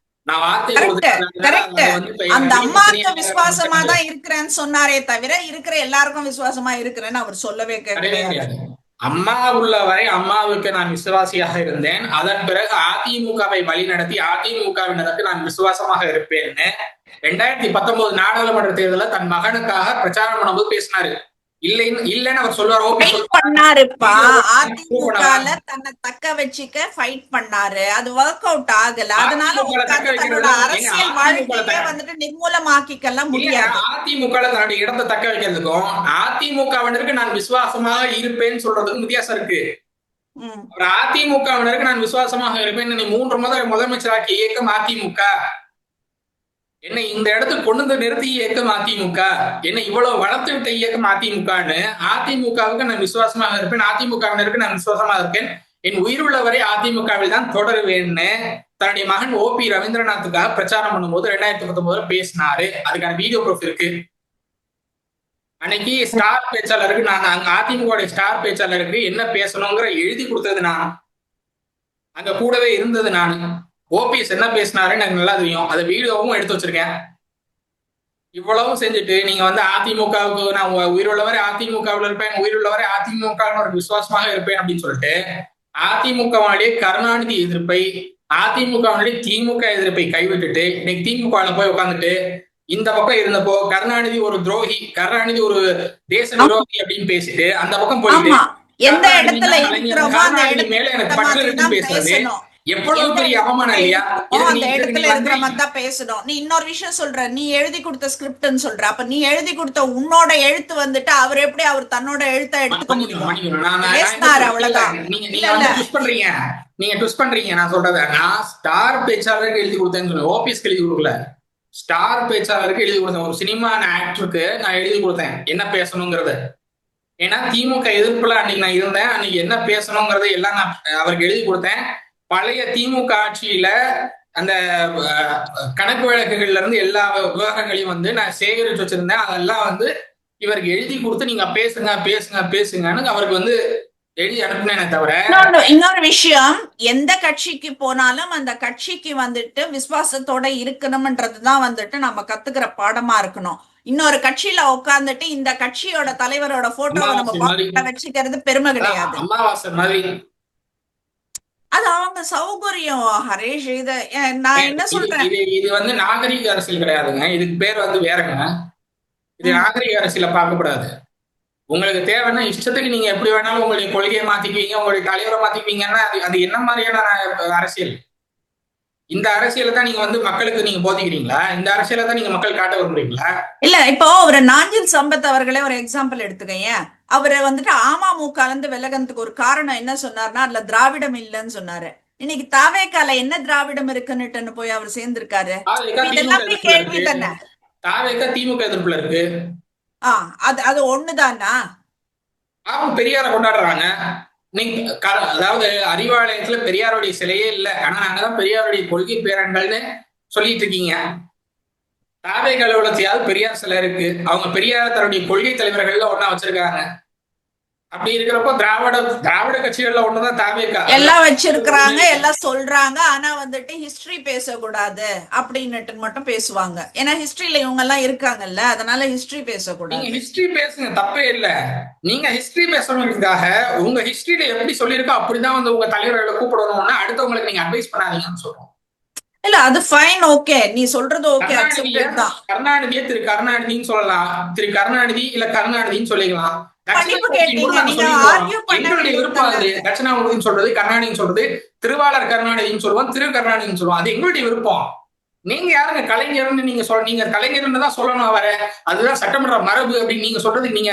அந்த அம்மாவுக்கு விசுவாசமா தான் இருக்கிறேன்னு சொன்னாரே தவிர இருக்கிற எல்லாருக்கும் விசுவாசமா இருக்கிறேன்னு அவர் சொல்லவே கிடையாது. அம்மா உள்ள வரை அம்மாவுக்கு நான் விசுவாசியாக இருந்தேன். அதன் பிறகு அதிமுகவை வழி நடத்தி அதிமுகவினருக்கு நான் விசுவாசமாக இருப்பேன்னு 2019 நாடாளுமன்ற தேர்தலில் தன் மகனுக்காக பிரச்சாரம் பண்ணும்போது பேசினாரு. இல்லன்னு அவர் சொல்லுவாரு. பண்ணாருப்பா, அதிமுகல தன்னை தக்க வச்சுக்க ஃபைட் பண்ணாரு. அது ஒர்க் அவுட் ஆகல. அதனால தன்னோட அரசியல் வாழ்க்கையே வந்துட்டு நிர்மூலமாக்கிக்கலாம் முடியாது. அதிமுக தன்னுடைய இடத்தை தக்க வைக்கிறதுக்கும் அதிமுகவினருக்கு நான் விசுவாசமாக இருப்பேன்னு சொல்றதுக்கும் வித்தியாசம் இருக்கு. அதிமுகவினருக்கு நான் விசுவாசமாக இருப்பேன். நீ 3 முறை முதலமைச்சராக்கிய இயக்கம் அதிமுக. என்னை இந்த இடத்துக்கு கொண்டு வந்து நிறுத்திய இயக்கம் அதிமுக. என்னை இவ்வளவு வளர்த்து விட்ட இயக்கம் அதிமுகன்னு அதிமுகவுக்கு நான் விசுவாசமாக இருப்பேன், அதிமுகவினருக்கு நான் விசுவாசமாக இருக்கேன், என் உயிர் உள்ளவரை அதிமுகவில் தான் தொடருவேன்னு தன்னுடைய மகன் ஓபி ரவீந்திரநாத்துக்காக பிரச்சாரம் பண்ணும்போது 2019 பேசினாரு. அதுக்கான வீடியோ ப்ரூஃப் இருக்கு. அன்னைக்கு ஸ்டார் பேச்சாளருக்கு நான் அதிமுக ஸ்டார் பேச்சாளருக்கு என்ன பேசணுங்கிற எழுதி கொடுத்தது நான், அங்க கூடவே இருந்தது நான். ஓபிஎஸ் என்ன பேசினாருன்னு எனக்கு நல்லா தெரியும். அதை வீடியோவும் எடுத்து வச்சிருக்கேன். இவ்வளவும் செஞ்சுட்டு நீங்க வந்து அதிமுகவுக்கு நான் உயிருள்ளவரை அதிமுகவில் இருப்பேன், உயிருள்ளவரை அதிமுக விசுவாசமாக இருப்பேன் அப்படின்னு சொல்லிட்டு அதிமுகவுடைய கருணாநிதி எதிர்ப்பை அதிமுக திமுக எதிர்ப்பை கைவிட்டுட்டு இன்னைக்கு திமுக போய் உட்காந்துட்டு இந்த பக்கம் இருந்தப்போ கருணாநிதி ஒரு துரோகி, கருணாநிதி ஒரு தேச விரோதி அப்படின்னு பேசிட்டு அந்த பக்கம் போயிட்டு எந்த இடத்துல இருக்கிறோமோ அந்த கருணாநிதி மேல எனக்கு பற்று இருக்குன்னு பேசுறது எவ்வளவு பெரிய அவமானம் இல்லையா? அந்த இடத்துல இருக்கிற மாதிரி தான் பேசணும். நீ இன்னொரு விஷயம் சொல்ற, நீ எழுதி கொடுத்த ஸ்கிரிப்ட்னு சொல்ற. அப்ப நீ எழுதி கொடுத்த உன்னோட எழுத்து வந்துட்டு அவர் எப்படி அவர் தன்னோட எழுத்தை எடுத்துக்க முடியும்? பேசினாரு, அவ்வளவுதான். நீங்க ட்விஸ்ட் பண்றீங்க நான் சொல்றத. நான் ஸ்டார் பேச்சாளருக்கு எழுதி கொடுத்தேன்னு சொன்னேன், ஓபிஎஸ்க்கு எழுதி கொடுக்கல. ஸ்டார் பேச்சாளருக்கு எழுதி கொடுத்தேன். ஒரு சினிமா ஆக்டருக்கு நான் எழுதி கொடுத்தேன் என்ன பேசணுங்கிறத. ஏன்னா திமுக எதிர்ப்புல அன்னைக்கு நான் இருந்தேன். அன்னைக்கு என்ன பேசணுங்கிறத எல்லாம் நான் அவருக்கு எழுதி கொடுத்தேன். பழைய திமுக ஆட்சியில அந்த கணக்கு வழக்குகள்ல இருந்து எல்லா விவகாரங்களையும் நான் சேகரிச்சு வச்சிருந்தேன். அதெல்லாம் இவருக்கு எழுதி கொடுத்து நீங்க பேசுங்க பேசுங்க பேசுங்கன்னு அவருக்கு எழுதி அனுப்புனேனே தவிர. இன்னொரு விஷயம், எந்த கட்சிக்கு போனாலும் அந்த கட்சிக்கு விசுவாசத்தோட இருக்கணும்ன்றதுதான் நம்ம கத்துக்கிற பாடமா இருக்கணும். இன்னொரு கட்சியில உட்கார்ந்துட்டு இந்த கட்சியோட தலைவரோட போட்டோவை நம்ம வச்சுக்கிறது பெருமை கிடையாது. அமாவாசை மாதிரி அது அவங்க சௌகரியம். ஹரேஷ், இத நான் என்ன சொல்றேன், இது நாகரிக அரசியல் கிடையாதுங்க. இதுக்கு பேர் வேறங்க. இது நாகரிக அரசியல பார்க்கக்கூடாது. உங்களுக்கு தேவைன்னா இஷ்டத்துக்கு நீங்க எப்படி வேணாலும் உங்களுடைய கொள்கையை மாத்திக்குவீங்க, உங்களுடைய தலைவரை மாத்திக்குவீங்கன்னா அது என்ன மாதிரியான அரசியல்? இந்த அரசியலை தான் நீங்க மக்களுக்கு நீங்க போதிக்கிறீங்களா? இந்த அரசியலை தான் நீங்க மக்கள் காட்ட விரும்புறீங்களா? இல்ல, இப்போ ஒரு நாஞ்சில் சம்பத் அவர்களே ஒரு எக்ஸாம்பிள் எடுத்துக்கங்க. அவரு அமமுக விலகனத்துக்கு ஒரு காரணம் என்ன சொன்னார்னா, அதுல திராவிடம் இல்லைன்னு சொன்னாரு. இன்னைக்கு தாவேக்கால என்ன திராவிடம் இருக்குன்னுட்டு போய் அவர் சேர்ந்திருக்காரு. இதெல்லாமே கேள்வி தானே. தாவேக்கா திமுக எதிர்ப்புல இருக்கு. அது ஒண்ணுதானா? பெரியார கொண்டாடுறாங்க. நீங்க அதாவது அறிவாலயத்துல பெரியாருடைய சிலையே இல்ல, ஆனா நாங்கதான் பெரியாருடைய கொள்கை பேரன்கள்னு சொல்லிட்டு இருக்கீங்க. தாவே கலவலத்தையாவது பெரியார் சிலை இருக்கு. அவங்க பெரியார் தன்னுடைய கொள்கை தலைவர்கள்ல ஒன்னா வச்சிருக்காங்க. அப்படி இருக்கிறப்போ திராவிட கட்சிகள்ல ஒண்ணுதான் தாவேக்கா எல்லாம் வச்சிருக்கிறாங்க, எல்லாம் சொல்றாங்க. ஆனா ஹிஸ்டரி பேசக்கூடாது அப்படின்னுட்டு மட்டும் பேசுவாங்க. ஏன்னா ஹிஸ்டரியில இவங்க எல்லாம் இருக்காங்கல்ல, அதனால ஹிஸ்டரி பேசக்கூடாது. நீங்க ஹிஸ்டரி பேசுங்க, தப்பே இல்ல. நீங்க ஹிஸ்டரி பேசணுங்கிறதுக்காக உங்க ஹிஸ்டரியில எப்படி சொல்லியிருக்கோ அப்படிதான் உங்க தலைவர்களை கூப்பிடணும்னா அடுத்தவங்களுக்கு நீங்க அட்வைஸ் பண்ணாதீங்கன்னு சொல்றோம். இல்ல, அது ஃபைன், ஓகே, நீ சொல்றது ஓகே, அக்செப்டட் தான். கருணாநிதியை திரு கருணாநிதின்னு சொல்லலாம், திரு கருணாநிதி இல்ல கருணாநிதின்னு சொல்லிக்கலாம். தட்சிணாமூர்த்தின்னு சொல்றது, கருணாநிதின்னு சொல்றது, திருவாளர் கருணாநிதின்னு சொல்லுவோம், திரு கருணாநிதின்னு சொல்லுவோம். அது எங்களுடைய விருப்பம். நீங்க யாருங்க கலைஞர்னு நீங்க நீங்க கலைஞர்னு தான் சொல்லணும். அவர அதுதான் சட்டமன்ற மரபு அப்படின்னு நீங்க சொல்றது. நீங்க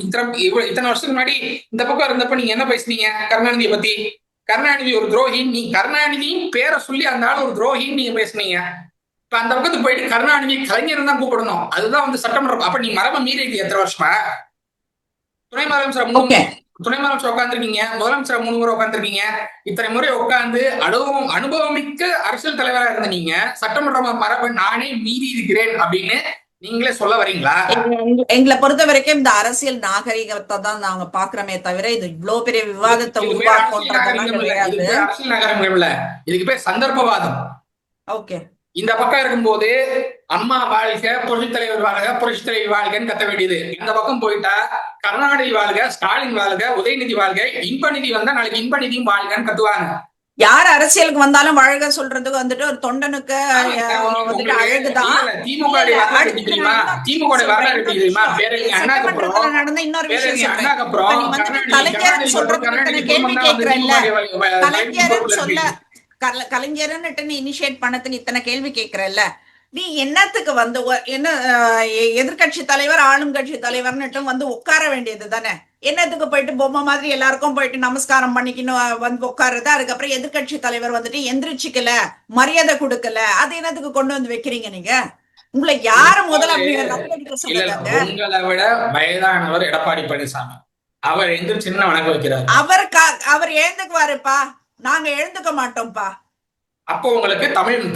இத்தனை வருஷத்துக்கு முன்னாடி இந்த பக்கம் இருந்தப்ப நீங்க என்ன பேசுனீங்க கருணாநிதியை பத்தி? கருணாநிதி ஒரு துரோகி, நீ கருணாநிதி பேரை சொல்லி அந்த ஆள் ஒரு துரோகின்னு நீங்க பேசுனீங்க. இப்ப அந்த பக்கத்துக்கு போயிட்டு கருணாநிதி கலைஞர் தான் கூப்பிடணும். அதுதான் சட்டமன்றம். அப்ப நீ மரபை மீறி எத்தனை வருஷமா? துணை முதலமைச்சர் உட்காந்துருக்கீங்க, முதலமைச்சர் 3 முறை உட்காந்துருக்கீங்க. இத்தனை முறை உட்காந்து அனுபவமிக்க அரசியல் தலைவராக இருந்த நீங்க சட்டமன்ற மரபை நானே மீறி இருக்கிறேன் அப்படின்னு நீங்களே சொல்ல வரீங்களா? எங்களை பொறுத்த வரைக்கும் இந்த அரசியல் நாகரிகத்தை தான் நாங்க பாக்குறோமே தவிர இது இவ்வளவு பெரிய விவாதத்தை உருவாக்கும் அரசியல் நாகரிகம் இல்ல, இதுக்கு பேர் சந்தர்ப்பவாதம். ஓகே, இந்த பக்கம் இருக்கும்போது அம்மா வாழ்க, புரட்சித் தலைவர் வாழ்க, புரட்சித் தலைவி வாழ்கன்னு கத்த வேண்டியது. இந்த பக்கம் போயிட்டா கருணாநிதி வாழ்க, ஸ்டாலின் வாழ்க, உதயநிதி வாழ்க, இன்பநிதி வந்தா நாளைக்கு இன்பநிதியும் வாழ்கன்னு கத்துவாங்க. யார் அரசியலுக்கு வந்தாலும் வாழ்க சொல்றதுக்கு ஒரு தொண்டனுக்கு அழகுதான். நடந்த இன்னொரு விஷயம் கலைஞர் சொல்றது கேள்வி கேட்கிறல்ல, கலைஞர் சொல்ல கலைஞர்ன்னுட்டு நீ இனிஷியேட் பண்ணதுக்கு இத்தனை கேள்வி கேட்கிறல்ல, நீ என்னத்துக்கு என்ன எதிர்கட்சி தலைவர் ஆளும் கட்சி தலைவர்னுட்டு உட்கார வேண்டியது தானே? என்னத்துக்கு போயிட்டு பொம்மை மாதிரி எல்லாருக்கும் போயிட்டு நமஸ்காரம் பண்ணிக்கணும் உட்காருது. அதுக்கப்புறம் எதிர்கட்சி தலைவர் எந்திரிச்சிக்கல, மரியாதை கொடுக்கல, அது என்னத்துக்கு கொண்டு வைக்கிறீங்க நீங்க? உங்களை யாரு முதல்ல உங்களை விட வயதானவர் எடப்பாடி பழனிசாமி, அவர் எந்திரிச்சு வணக்கம் வைக்கிறார். அவர் எழுந்துக்குவாருப்பா, நாங்க எழுந்துக்க மாட்டோம்ப்பா. அப்போ உங்களுக்கு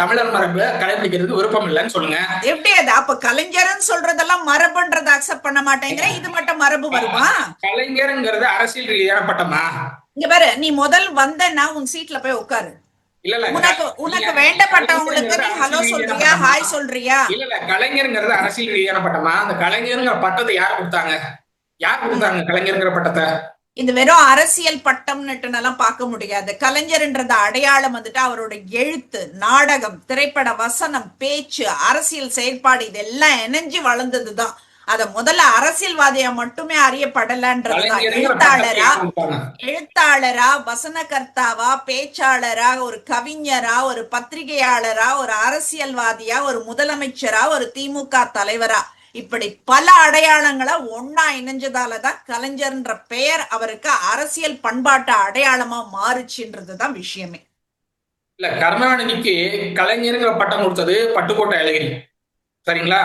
தமிழர் மரபு கடைபிடிக்கிறது விருப்பம் இல்லைன்னு சொல்லுங்க. எப்படி அது? அப்ப கலைஞர்னு சொல்றதெல்லாம் மரபுன்றத அக்செப்ட் பண்ண மாட்டேங்கிற, இது மட்டும் மரபு வருமா? கலைஞருங்கிறது அரசியல் ரீதியான பட்டமா? இங்க பாரு, நீ முதல் வந்தன்னா உன் சீட்ல போய் உட்காரு. உனக்கு வேண்டப்பட்டவங்களுக்கு நீ ஹலோ சொல்றியா, ஹாய் சொல்றியா? இல்ல கலைஞருங்கிறது அரசியல் ரீதியான பட்டமா? அந்த கலைஞருங்கிற பட்டத்தை யார் கொடுத்தாங்க? கலைஞருங்கிற பட்டத்தை இது வெறும் அரசியல் பட்டம்னுட்டுனெல்லாம் பார்க்க முடியாது. கலைஞர்ன்றது அடையாளம் வந்துட்டு அவரோட எழுத்து, நாடகம், திரைப்பட வசனம், பேச்சு, அரசியல் செயல்பாடு இதெல்லாம் இணைஞ்சு வளர்ந்ததுதான். அத முதல்ல அரசியல்வாதியா மட்டுமே அறியப்படலன்றதுதான். எழுத்தாளரா, வசனகர்த்தாவா, பேச்சாளரா, ஒரு கவிஞரா, ஒரு பத்திரிகையாளரா, ஒரு அரசியல்வாதியா, ஒரு முதலமைச்சரா, ஒரு திமுக தலைவரா, இப்படி பல அடையாளங்களை ஒன்னா இணைஞ்சதாலதான் கலைஞர்ன்ற பெயர் அவருக்கு அரசியல் பண்பாட்டு அடையாளமா மாறுச்சுன்றதுதான் விஷயமே. இல்ல, கருணாநிதிக்கு கலைஞருங்கிற பட்டம் கொடுத்தது பட்டுக்கோட்டை அழகிரி, சரிங்களா?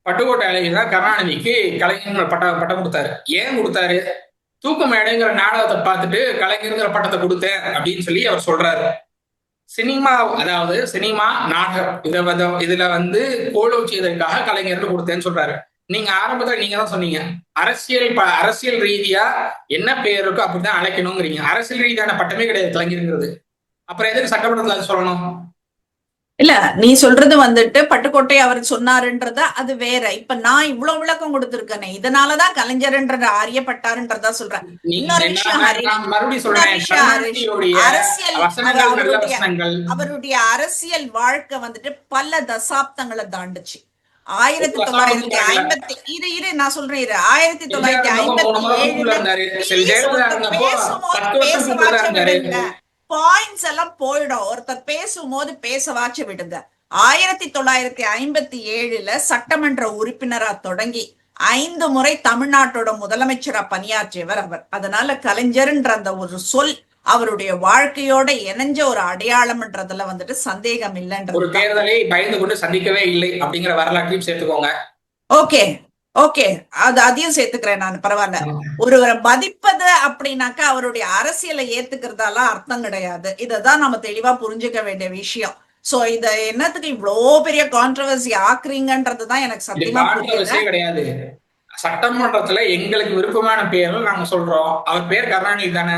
பட்டுக்கோட்டை அழகிரி தான் கருணாநிதிக்கு கலைஞர் பட்டம் கொடுத்தாரு. ஏன் கொடுத்தாரு? தூக்கு மேடைங்கிற நாடகத்தை பார்த்துட்டு கலைஞருங்கிற பட்டத்தை கொடுத்தேன் அப்படின்னு சொல்லி அவர் சொல்றாரு. சினிமா, அதாவது சினிமா நாடகம் இதுல கோலோச் செய்ததற்காக கலைஞர்னு கொடுத்தேன்னு சொல்றாரு. நீங்க ஆரம்பத்துல நீங்க தான் சொன்னீங்க, அரசியல் ரீதியா என்ன பேர் இருக்கோ அப்படிதான் அழைக்கணுங்கிறீங்க. அரசியல் ரீதியான பட்டமே கிடையாது கலைஞருங்கிறது. அப்புறம் எதுக்கு சட்டமன்றத்துல அது சொல்லணும்? இல்ல, நீ சொல்றது வந்துட்டு பட்டுக்கோட்டை அவர் சொன்னாருன்றத அது வேற. இப்ப நான் இவ்வளவு விளக்கம் கொடுத்திருக்கேனே, இதனாலதான் கலைஞர்ன்ற அறியப்பட்டாருன்றதா சொல்றேன். இன்னொரு விஷயம் அவருடைய அரசியல் வாழ்க்கை வந்துட்டு பல தசாப்தங்களை தாண்டுச்சு. 1950 நான் சொல்றேன் 1957 பாயிண்ட்ஸ் எல்லாம் போயிடும். ஒருத்தர் பேசும்போது பேசவாச்சு விடுங்க. 1957 சட்டமன்ற உறுப்பினரா தொடங்கி 5 முறை தமிழ்நாட்டோட முதலமைச்சரா பணியாற்றியவர் அவர். அதனால கலைஞர்ன்ற அந்த ஒரு சொல் அவருடைய வாழ்க்கையோட இணைஞ்ச ஒரு அடையாளம்ன்றதுல வந்துட்டு சந்தேகம் இல்லைன்ற ஒரு தேர்தலை பயந்து கொண்டு சந்திக்கவே இல்லை அப்படிங்கிற வரலாற்றையும் சேர்த்துக்கோங்க. ஓகே ஓகே, அதையும் சேர்த்துக்கிறேன் நான், பரவாயில்ல. ஒருவரை மதிப்பது அப்படின்னாக்கா அவருடைய அரசியலை ஏத்துக்கிறதால அர்த்தம் கிடையாது. இததான் நம்ம தெளிவா புரிஞ்சுக்க வேண்டிய விஷயம். சோ இத என்னத்துக்கு இவ்வளவு பெரிய கான்ட்ரவர்சி ஆக்குறீங்கன்றதுதான் எனக்கு சத்தியமா கிடையாது. சட்டமன்றத்துல எங்களுக்கு விருப்பமான பேர்கள் நாங்க சொல்றோம். அவர் பேர் கருணாநிதி தானே.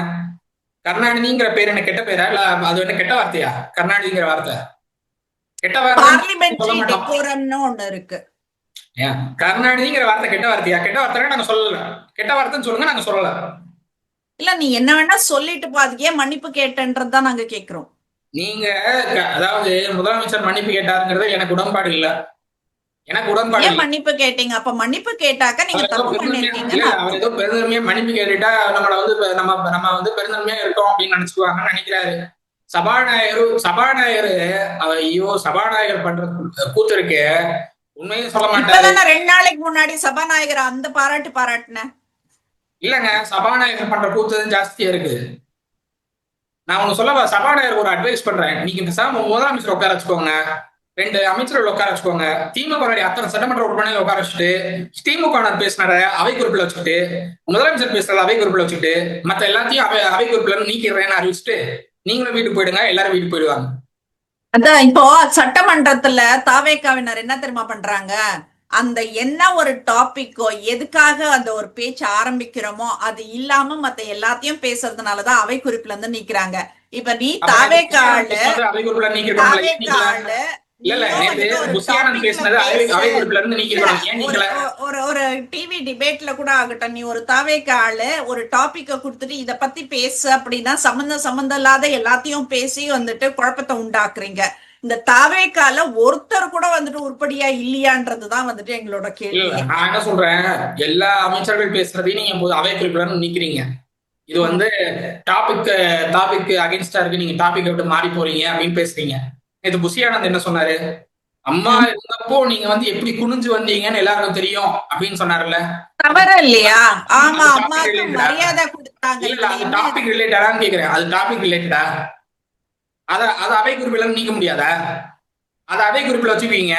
கருணாநிதிங்கிற பேர் என்ன கெட்ட பேரா இல்ல அது என்ன கெட்ட வார்த்தையா? கருணாநிதிங்கிற வார்த்தை கெட்ட வார்த்தை. பார்லிமெண்டரி டெக்கோரம்னு ஒண்ணு இருக்கு. கருணாநிதிங்கிற வார்த்தை கெட்ட வார்த்தையா? கெட்ட வார்த்தை நாங்க சொல்லல. கெட்ட வார்த்தைன்னு சொல்லுங்க, நாங்க சொல்லல. இல்ல, நீ என்ன வேணா சொல்லிட்டு பாதிக்கே மன்னிப்பு கேட்டன்றதுதான் நாங்க கேக்குறோம். நீங்க அதாவது முதலமைச்சர் மன்னிப்பு கேட்டாருங்கிறது எனக்கு உடன்பாடு இல்ல. எனக்கு உடன்பாடு. மன்னிப்பு கேட்டீங்க, அப்ப மன்னிப்பு கேட்டாக்க நீங்க தப்பு பண்ணிருக்கீங்க. அவர் ஏதோ பெருந்தன்மையா மன்னிப்பு கேட்டுட்டா நம்மள நம்ம பெருந்தன்மையா இருக்கோம் அப்படின்னு நினைச்சுக்குவாங்கன்னு நினைக்கிறாரு. சபாநாயகர் ஐயோ, சபாநாயகர் பண்ற கூத்து இருக்கு. உண்மையும் சொல்ல மாட்டாரு. 2 நாளைக்கு முன்னாடி சபாநாயகர் அந்த பாராட்டுன இல்லங்க, சபாநாயகர் பண்ற கூத்து ஜாஸ்தியா இருக்கு. நான் ஒண்ணு சொல்லவா? சபாநாயகர் ஒரு அட்வைஸ் பண்றேன். நீங்க இந்த முதலமைச்சர் உட்கார வச்சுக்கோங்க, 2 அமைச்சர்கள் உட்கார வச்சுக்கோங்க, திமுக அத்தனை சட்டமன்ற உறுப்பினர்கள் உட்கார வச்சுட்டு, திமுக பேசினார அவை குறிப்பில் வச்சுட்டு, முதலமைச்சர் பேசுறத அவை குறிப்பில் வச்சுட்டு, மத்த எல்லாத்தையும் அவை குறிப்பில் நீக்கிறேன்னு அறிவிச்சுட்டு நீங்களும் வீட்டுக்கு போயிடுங்க, எல்லாரும் வீட்டுக்கு போயிடுவாங்க. அதான் இப்போ சட்டமன்றத்துல தாவேக்காவினர் என்ன தெரியுமா பண்றாங்க? அந்த என்ன ஒரு டாபிக்கோ எதுக்காக அந்த ஒரு பேச்சு ஆரம்பிக்கிறோமோ அது இல்லாம மத்த எல்லாத்தையும் பேசுறதுனாலதான் அவை குறிப்புல இருந்து நீக்கிறாங்க. இப்ப நீ தாவேக்கால ஒரு டிவி டிபேட்ல கூட ஆகட்டும், நீ ஒரு தாவேக்கால ஒரு டாபிக்க கொடுத்துட்டு இத பத்தி பேசு அப்படின்னா சம்பந்தம் இல்லாத எல்லாத்தையும் பேசி வந்துட்டு குழப்பத்தை உண்டாக்குறீங்க. இந்த தாவேக்கால ஒருத்தர் கூட வந்துட்டு உருப்படியா இல்லையான்றதுதான் வந்துட்டு எங்களோட கேள்வி. நான் என்ன சொல்றேன், எல்லா அமைச்சர்கள் பேசுறதையும் நீங்க அவை குறிப்பிடன்னு நீக்கிறீங்க. இது டாபிக் அகைன்ஸ்டா இருக்கு, நீங்க டாபிக் விட்டு மாறி போறீங்க அப்படின்னு பேசுறீங்க. இது புஷியானந்த் என்ன சொன்னாரு? அம்மா இருந்தப்போ நீங்க எப்படி குனிஞ்சு வந்தீங்கன்னு எல்லாருக்கும் தெரியும் அப்படின்னு சொன்னார்ல. தவறு இல்லையா? ஆமா, அம்மாக்கு மரியாதை கொடுத்தாங்க. அது டாபிக் ரிலேட்டடான்னு கேக்குறேன். அது டாபிக் ரிலேட்டடா? அத அவை குறிப்பில நீக்க முடியாதா? அதை அவை குறிப்பில் வச்சுப்பீங்க.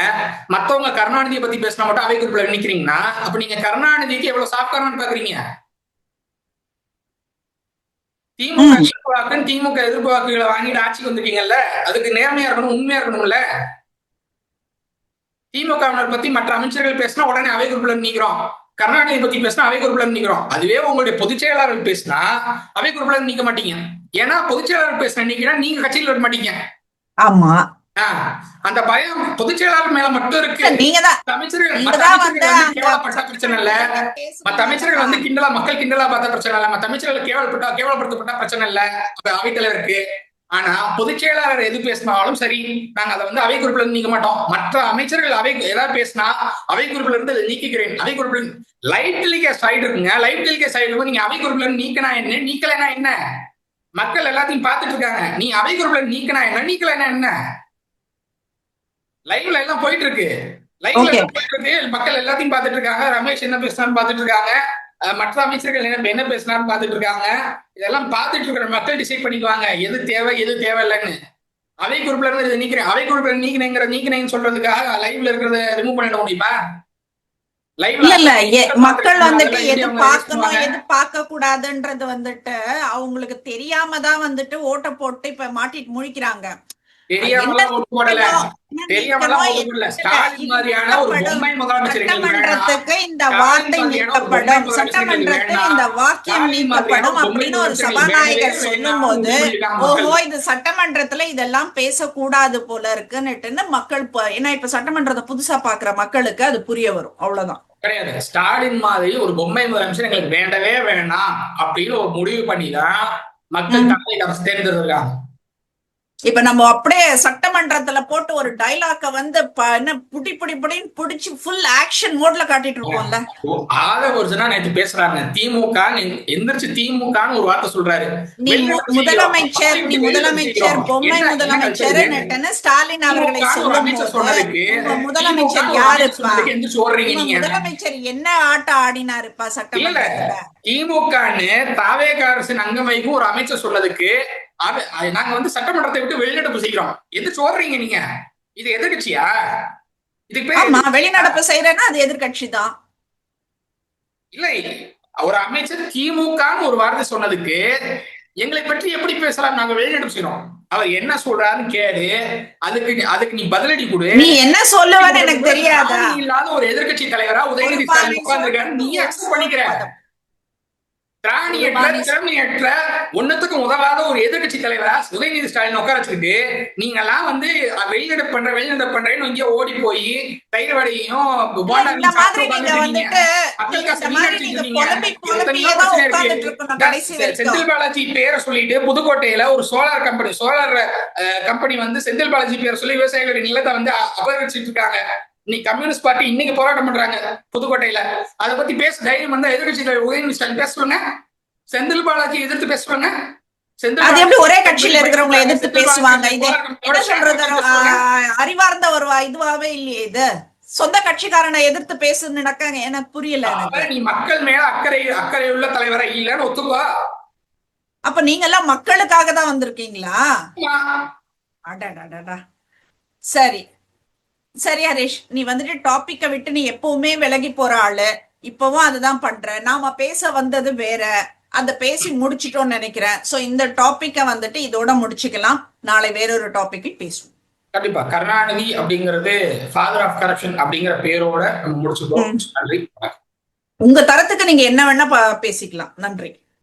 மத்தவங்க கருணாநிதியை பத்தி பேசினா மட்டும் அவை குறிப்பில் நிக்கிறீங்கன்னா அப்ப நீங்க கருணாநிதிக்கு எவ்வளவு சாஃப்ட்காரன்னு பாக்குறீங்க? திமுக எதிர்ப்பு வாக்குகளை வாங்கிட்டு ஆட்சிக்கு வந்துட்டீங்கல்ல, அதுக்கு நேர்மையா இருக்கணும், உண்மையா இருக்கணும்ல. திமுகவினர் பத்தி மற்ற அமைச்சர்கள் பேசினா உடனே அவை குறிப்பில நீக்கிறோம், கருணாநிதி பத்தி பேசினா அவை குறிப்பில நீக்கிறோம். அதுவே உங்களுடைய பொதுச் செயலாளர் பேசினா அவை குறிப்பில நீக்க மாட்டீங்க. ஏன்னா பொதுச் செயலாளர் பேசினா நீங்க கட்சியில் வர மாட்டீங்க. ஆமா, அந்த பயம் பொதுச் செயலாளர் மேல மட்டும் இருக்கு. அமைச்சர்கள் வந்து கேவலப்பட்ட பிரச்சனை இல்ல, மத்த அமைச்சர்கள் வந்து மக்கள் கிண்டலா பார்த்த பிரச்சனை இல்ல, மத்த அமைச்சர்கள் கேவலப்படுத்தப்பட்ட பிரச்சனை இல்ல அவைத்தலைவருக்கு. ஆனா பொதுச் செயலாளர் எது பேசினாலும் சரி, நாங்க அதை வந்து அவை குறிப்புல இருந்து நீக்க மாட்டோம். மற்ற அமைச்சர்கள் அவை ஏதாவது பேசினா அவை குறிப்புல இருந்து அதை நீக்கிறேன். அவை குறிப்புல லைவ் டெலிகாஸ்ட் ஆயிட்டு இருக்குங்க. லைவ் டெலிகாஸ்ட் ஆயிட்டு நீங்க அவை குறிப்புல இருந்து நீக்கினா என்ன, நீக்கலைன்னா என்ன? மக்கள் எல்லாத்தையும் பார்த்துட்டு இருக்காங்க. நீ அவை குறிப்புல நீக்கினா என்ன, நீக்கலைன்னா என்ன? லைவ்ல எல்லாம் போயிட்டு இருக்கு. லைவ்ல போயிட்டு இருக்கு. மக்கள் எல்லாத்தையும் பார்த்துட்டு இருக்காங்க. ரமேஷ் என்ன பேசினான்னு பார்த்துட்டு இருக்காங்க. மற்ற அமைச்சர்கள் என்ன பேசினான்னு பார்த்துட்டு இருக்காங்க. இதெல்லாம் பார்த்துட்டு இருக்கிற மக்கள் டிசைட் பண்ணிக்குவாங்க எது தேவை எது தேவையில்லைன்னு. அவை குரூப்ல இருந்து இதை நீக்கிறேன், அவை குரூப்ல நீக்கினேன்னு சொல்றதுக்காக லைவ்ல இருக்கிறத ரிமூவ் பண்ணிட முடியுமா? இல்ல மக்கள் வந்துட்டு எது பார்க்கணும் எது பார்க்க கூடாதுன்றது வந்துட்டு அவங்களுக்கு தெரியாம தான் வந்துட்டு ஓட்ட போட்டு இப்ப மாட்டிட்டு முழிக்கிறாங்க. சட்டமன்றத்துக்கு இந்த வார்த்தை நீக்கப்படும், சட்டமன்றத்தில் இந்த வாக்கியம் நீக்கப்படும் அப்படின்னு ஒரு சபாநாயகர் சொல்லும் போது ஓஹோ இது சட்டமன்றத்துல இதெல்லாம் பேசக்கூடாது போல இருக்குன்னுட்டுன்னு மக்கள், ஏன்னா இப்ப சட்டமன்றத்தை புதுசா பாக்குற மக்களுக்கு அது புரிய வரும். அவ்வளவுதான். கிடையாது. ஸ்டாலின் மாதிரி ஒரு பொம்மை முதலமைச்சர் எங்களுக்கு வேண்டவே வேணாம் அப்படின்னு ஒரு முடிவு பண்ணிதான் மக்கள் தமிழக அரசு தேர்ந்தெடுத்திருக்காங்க. இப்ப நம்ம அப்படியே சட்டமன்றத்துல போட்டு ஒரு டைலாக்க வந்து என்ன புடின்னு புடிச்சு ஃபுல் ஆக்ஷன் மோட்ல காட்டிட்டு இருக்கோம்ல. நேற்று பேசுறாங்க திமுக எந்திரிச்சு திமுகன்னு ஒரு வார்த்தை சொல்றாரு. நீ முதலமைச்சர் பொம்மை முதலமைச்சர் ஸ்டாலின் அவர்களை சொல்லும் போது முதலமைச்சர் யாருப்பா? முதலமைச்சர் என்ன ஆட்டம் ஆடினாருப்பா சட்டமன்றத்துல? திமுகன்னு தாவேக அரசின் அங்கமைக்கு ஒரு அமைச்சர் சொன்னதுக்கு நாங்க வந்து சட்டமன்றத்தை விட்டு வெளிநடப்பு செய்கிறோம். எது சொல்றீங்க நீங்க? இது எதிர்கட்சியா? இதுக்கு வெளிநடப்பு செய்யறேன்னா அது எதிர்கட்சி தான். இல்லை, ஒரு அமைச்சர் திமுகன்னு ஒரு வார்த்தை சொன்னதுக்கு எங்களை பற்றி எப்படி பேசலாம்? நாங்க வெளிநடப்பு செய்யறோம். அவர் என்ன சொல்றாருன்னு கேடு, அதுக்கு நீ பதிலடி கொடு. நீ என்ன சொல்லுவன்னு எனக்கு தெரியாதா? இல்லாத ஒரு எதிர்கட்சி தலைவரா உதயநிதி ஸ்டாலின் உட்கார்ந்திருக்காரு, நீ அக்செப்ட் பண்ணிக்கிற. திராணியற்ற ஒன்னத்துக்கும் உதவாத ஒரு எதிர்கட்சி தலைவரா உதயநிதி ஸ்டாலின் உட்கார வச்சுக்கிட்டு நீங்க எல்லாம் வந்து வெளிநடப்பு பண்றேன்னு இங்கே ஓடி போய் தயிர் வடையும் செந்தில் பாலாஜி பேரை சொல்லிட்டு புதுக்கோட்டையில ஒரு சோலார் கம்பெனி வந்து செந்தில் பாலாஜி பேரை சொல்லி விவசாயிகளுடைய நிலத்தை வந்து அபகரிச்சிட்டு இருக்காங்க. இன்னைக்கு கம்யூனிஸ்ட் பார்ட்டி இன்னைக்கு போராட்டம் பண்றாங்க புதுக்கோட்டையில. அதை பத்தி பேச தைரியம் வந்தா எதிர்கட்சி உதயநிதி ஸ்டாலின் பேச சொல்லுங்க. செந்தில் பாலாஜி எதிர்த்து பேசுவாங்க. ஒரே கட்சியில இருக்கிறவங்களை எதிர்த்து பேசுவாங்க. இது என்ன சொல்றது? அறிவார்ந்த ஒரு இதுவாவே இல்லையே இது. சொந்த கட்சிக்காரனை எதிர்த்து பேசுன்னு நடக்காங்க. எனக்கு புரியல. நீ மக்கள் மேல அக்கறை உள்ள தலைவரா இல்லன்னு ஒத்துக்குவா? அப்ப நீங்க எல்லாம் மக்களுக்காக தான் வந்திருக்கீங்களா? அடடா. சரி ஹரிஷ், நீ வந்துட்டு டாபிக்க விட்டு நீ எப்பவுமே விலகி போற ஆளு. இப்பவும் அதுதான் பண்ற. நாம பேச வந்தது வேற, அந்த பேசி முடிச்சிட்டோம்னு நினைக்கிறேன். சோ இந்த டாபிக்க வந்துட்டு இதோட முடிச்சுக்கலாம். நாளை வேறொரு டாபிக் பேசுவோம். கண்டிப்பா. கருணாநிதி அப்படிங்கிறது ஃபாதர் ஆஃப் கரப்ஷன் அப்படிங்கிற பேரோட நம்ம முடிச்சுக்கோம். நன்றி. உங்க தரத்துக்கு நீங்க என்ன வேணா பேசிக்கலாம். நன்றி.